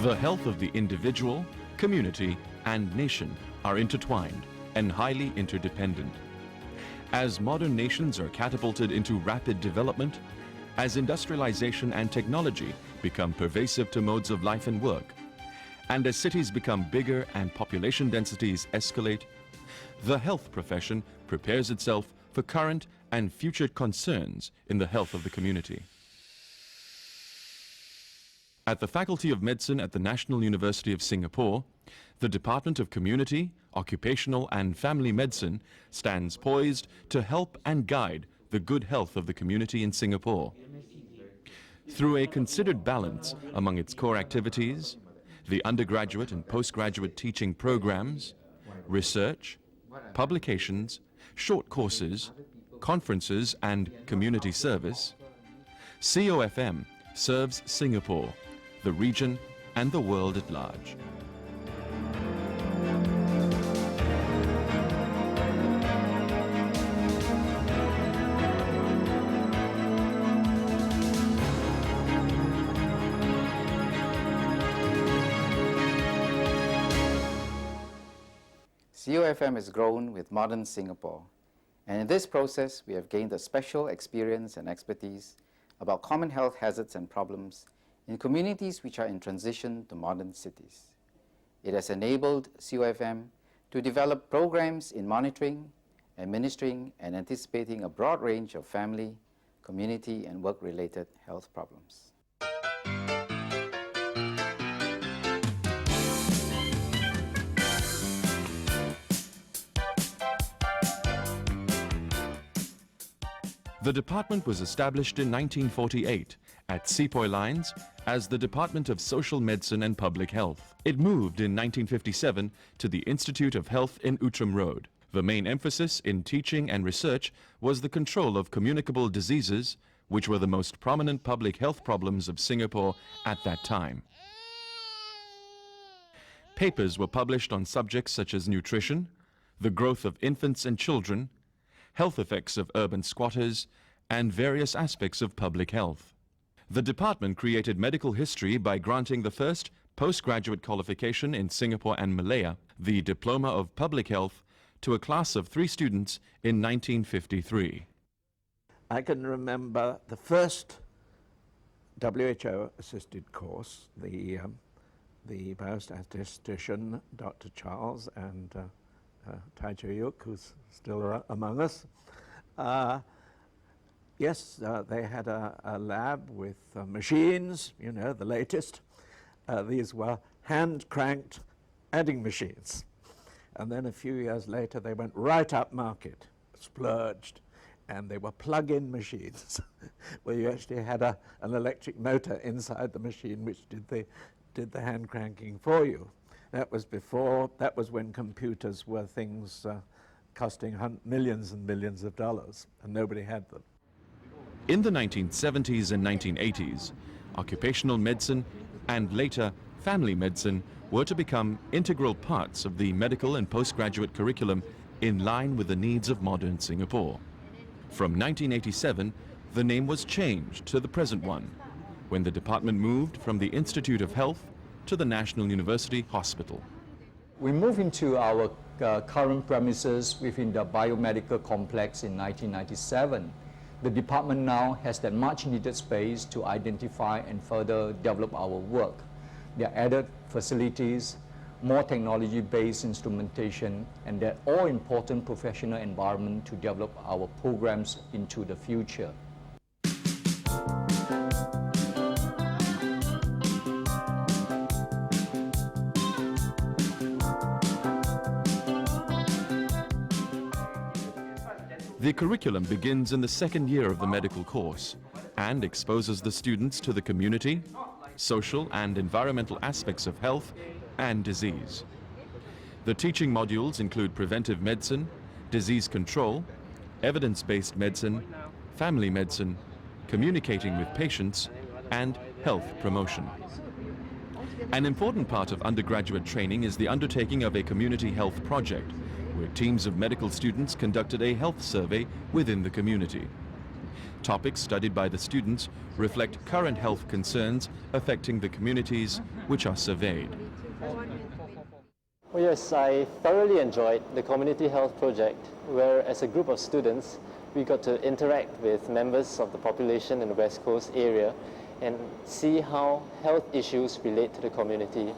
The health of the individual, community, and nation are intertwined and highly interdependent. As modern nations are catapulted into rapid development, as industrialization and technology become pervasive to modes of life and work, and as cities become bigger and population densities escalate, the health profession prepares itself for current and future concerns in the health of the community. At the Faculty of Medicine at the National University of Singapore, the Department of Community, Occupational and Family Medicine stands poised to help and guide the good health of the community in Singapore. Through a considered balance among its core activities, the undergraduate and postgraduate teaching programs, research, publications, short courses, conferences and community service, COFM serves Singapore, the region and the world at large. COFM has grown with modern Singapore, and in this process we have gained a special experience and expertise about common health hazards and problems in communities which are in transition to modern cities. It has enabled COFM to develop programs in monitoring, administering, and anticipating a broad range of family, community, and work-related health problems. The department was established in 1948 at Sepoy Lines as the Department of Social Medicine and Public Health. It moved in 1957 to the Institute of Health in Outram Road. The main emphasis in teaching and research was the control of communicable diseases, which were the most prominent public health problems of Singapore at that time. Papers were published on subjects such as nutrition, the growth of infants and children, health effects of urban squatters, and various aspects of public health. The department created medical history by granting the first postgraduate qualification in Singapore and Malaya, the Diploma of Public Health, to a class of 3 students in 1953. I can remember the first WHO-assisted course, the biostatistician, Dr. Charles, and Tai Choyuk, who's still among us. Yes, they had a lab with machines, you know, the latest. These were hand-cranked adding machines. And then a few years later, they went right up market, splurged, and they were plug-in machines, where you actually had an electric motor inside the machine which did the hand cranking for you. That was when computers were things costing millions and millions of dollars, and nobody had them. In the 1970s and 1980s, occupational medicine and later family medicine were to become integral parts of the medical and postgraduate curriculum in line with the needs of modern Singapore. From 1987, the name was changed to the present one, when the department moved from the Institute of Health to the National University Hospital. We moved into our current premises within the biomedical complex in 1997. The department now has that much needed space to identify and further develop our work. There are added facilities, more technology-based instrumentation, and that all-important professional environment to develop our programs into the future. The curriculum begins in the second year of the medical course and exposes the students to the community, social and environmental aspects of health and disease. The teaching modules include preventive medicine, disease control, evidence-based medicine, family medicine, communicating with patients, and health promotion. An important part of undergraduate training is the undertaking of a community health project, where teams of medical students conducted a health survey within the community. Topics studied by the students reflect current health concerns affecting the communities which are surveyed. Well, yes, I thoroughly enjoyed the community health project, where as a group of students, we got to interact with members of the population in the West Coast area and see how health issues relate to the community.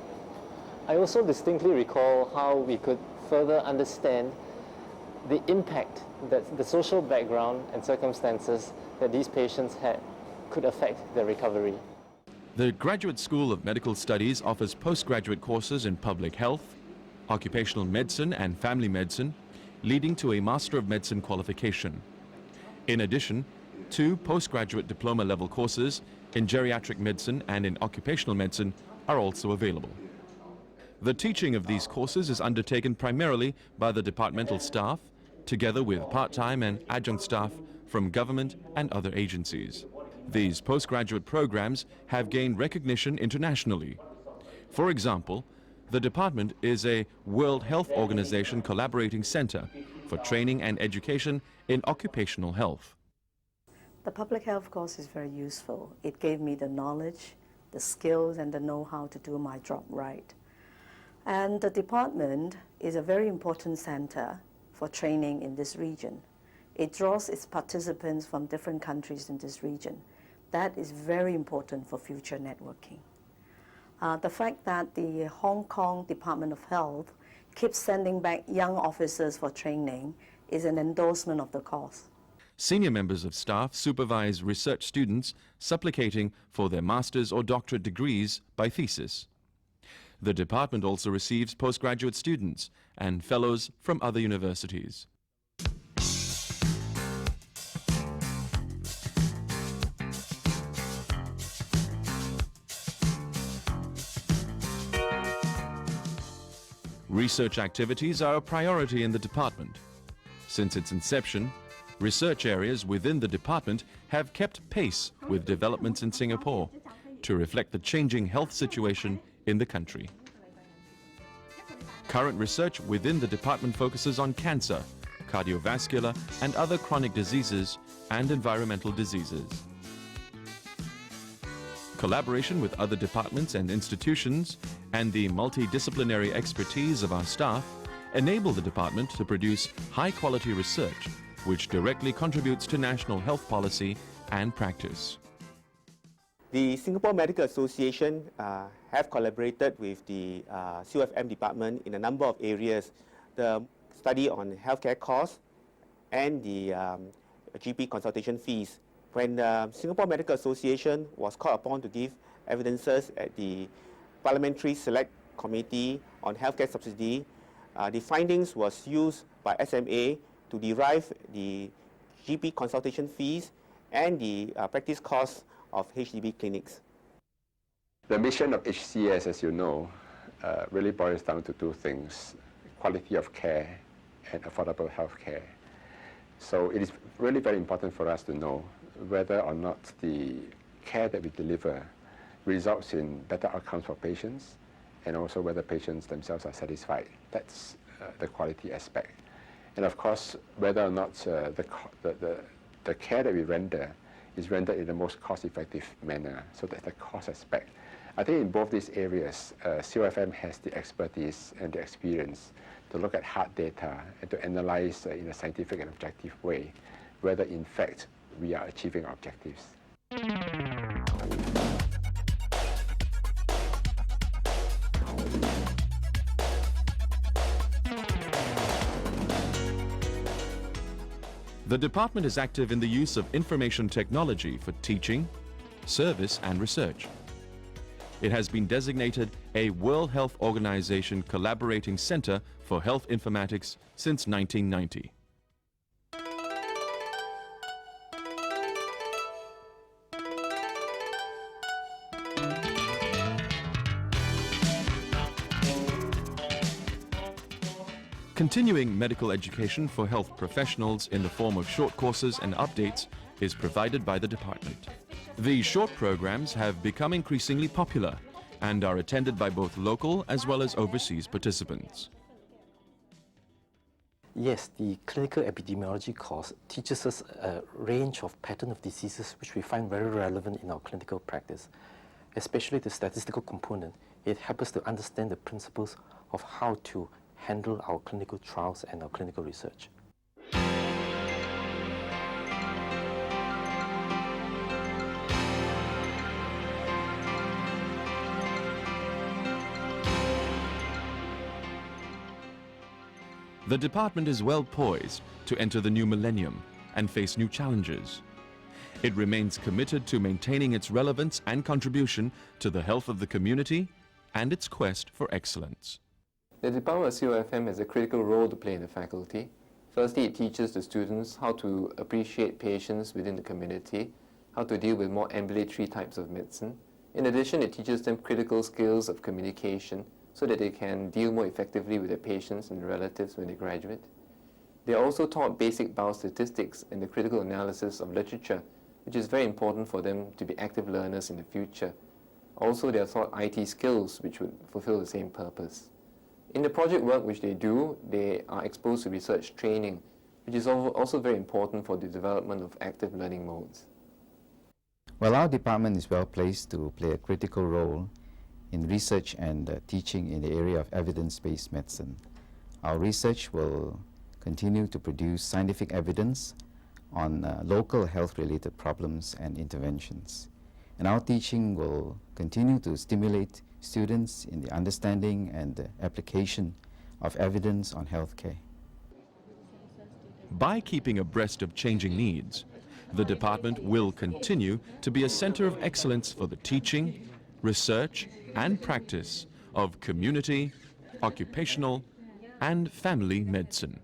I also distinctly recall how we could further understand the impact that the social background and circumstances that these patients had could affect their recovery. The Graduate School of Medical Studies offers postgraduate courses in public health, occupational medicine and family medicine, leading to a Master of Medicine qualification. In addition, 2 postgraduate diploma level courses in geriatric medicine and in occupational medicine are also available. The teaching of these courses is undertaken primarily by the departmental staff, together with part-time and adjunct staff from government and other agencies. These postgraduate programs have gained recognition internationally. For example, the department is a World Health Organization collaborating center for training and education in occupational health. The public health course is very useful. It gave me the knowledge, the skills, and the know-how to do my job right. And the department is a very important center for training in this region. It draws its participants from different countries in this region. That is very important for future networking. The fact that the Hong Kong Department of Health keeps sending back young officers for training is an endorsement of the cause. Senior members of staff supervise research students supplicating for their master's or doctorate degrees by thesis. The department also receives postgraduate students and fellows from other universities. Research activities are a priority in the department. Since its inception, research areas within the department have kept pace with developments in Singapore to reflect the changing health situation in the country. Current research within the department focuses on cancer, cardiovascular and other chronic diseases and environmental diseases. Collaboration with other departments and institutions and the multidisciplinary expertise of our staff enable the department to produce high-quality research which directly contributes to national health policy and practice. The Singapore Medical Association have collaborated with the COFM department in a number of areas. The study on healthcare costs and the GP consultation fees. When the Singapore Medical Association was called upon to give evidences at the Parliamentary Select Committee on Healthcare Subsidy, the findings was used by SMA to derive the GP consultation fees and the practice costs of HDB clinics. The mission of HCS, as you know, really boils down to 2 things: quality of care and affordable health care. So it is really very important for us to know whether or not the care that we deliver results in better outcomes for patients, and also whether patients themselves are satisfied. That's the quality aspect. And of course, whether or not the care that we render is rendered in the most cost-effective manner. So that's the cost aspect. I think in both these areas, COFM has the expertise and the experience to look at hard data and to analyze in a scientific and objective way whether in fact we are achieving our objectives. The department is active in the use of information technology for teaching, service and research. It has been designated a World Health Organization collaborating center for health informatics since 1990. Continuing medical education for health professionals in the form of short courses and updates is provided by the department. These short programs have become increasingly popular and are attended by both local as well as overseas participants. Yes, the clinical epidemiology course teaches us a range of pattern of diseases which we find very relevant in our clinical practice, especially the statistical component. It helps us to understand the principles of how to handle our clinical trials and our clinical research. The department is well poised to enter the new millennium and face new challenges. It remains committed to maintaining its relevance and contribution to the health of the community and its quest for excellence. The Department of COFM has a critical role to play in the faculty. Firstly, it teaches the students how to appreciate patients within the community, how to deal with more ambulatory types of medicine. In addition, it teaches them critical skills of communication so that they can deal more effectively with their patients and relatives when they graduate. They are also taught basic biostatistics and the critical analysis of literature, which is very important for them to be active learners in the future. Also, they are taught IT skills, which would fulfill the same purpose. In the project work which they do, they are exposed to research training, which is also very important for the development of active learning modes. Well, our department is well placed to play a critical role in research and teaching in the area of evidence-based medicine. Our research will continue to produce scientific evidence on local health-related problems and interventions. And our teaching will continue to stimulate students in the understanding and the application of evidence on healthcare. By keeping abreast of changing needs, the department will continue to be a center of excellence for the teaching, research, and practice of community, occupational, and family medicine.